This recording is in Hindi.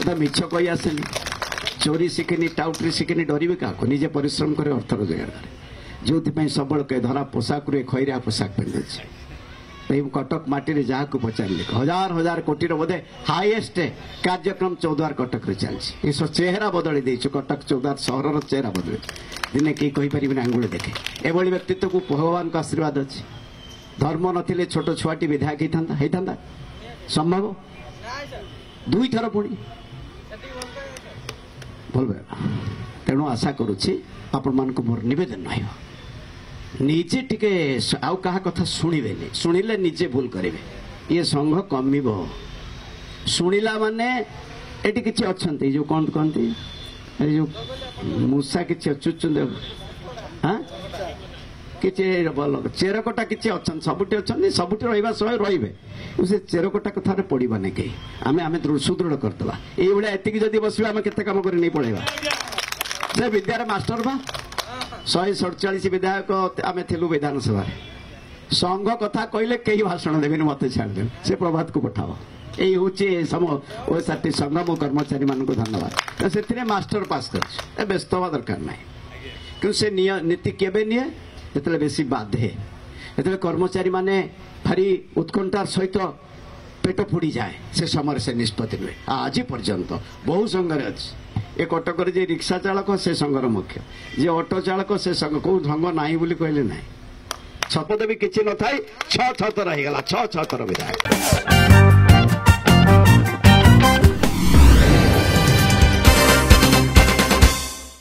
मिछ कही आसेनी चोरी शिखिनी टाउटरी शिखिनी डरवे क्या निजे परिश्रम करे अर्थ रोजगार करे जो सब कहे धरा पोशाक खैरा पोशाक पिंधुचे कटक माटी जहाँ को पचारे हजार हजार कोटी बोधे हाईएस्ट कार्यक्रम चौद्वार कटक रे चलती चेहरा बदली देचु कटक चौद्वार सहर चेहरा बदल दिने कहीं कहीपर आंगुल देखे एभली व्यक्तित्व को भगवान को आशीर्वाद अच्छी धर्म नथिले छोट छुआटी विधायक होता संभव दुई थर पुणी भल तेणु आशा करुच्ची आपण मान मोर नवेदन रही निजे टिके आउ कहा कथा शुणिबेनि शुणिले निजे भूल करेंगे ये संघ कमिब शुणिला माने एटी किछि अछंती जो कौन कहती जो मूषा किछि अचुचुंदे हां किछि भल चेरकोटा किछि अछन सबुटी अछन सबुटी रहिबा समय रहिबे से चेरकोटा कथा रे पड़िबा नै के आमे आमे सुदृढ़ करतबा एई बळे एतिकी जदी बसिबा आमे केते काम करि नै पळेबा जे विद्यार मास्टर बा 147 विधायक आमे थिलु विधानसभा संघ कथा कहले कई भाषण देबेन मते छाड़ दे से प्रभात को पठाओ यही हूँ सम ओएसआरटी संघ मो कर्मचारी मान धन्यवाद से मास्टर पास कर व्यस्त हवा दरकार ना कि से नीति केबे निए जिते बेसी बाधे जो कर्मचारी माने भारी उत्कंठार सहित पेट फोड़ी जाए से समय से निष्पत्ति नुहे आज पर्यंत बहु संघ अच्छी ए कटक जे रिक्शा चालक से संघर मुख्य जे ऑटो चालक से संघ कौ संघ नाही बोली कहले ना सतत भी किसी न था 6 थर रहीगला 6 थर विधायक।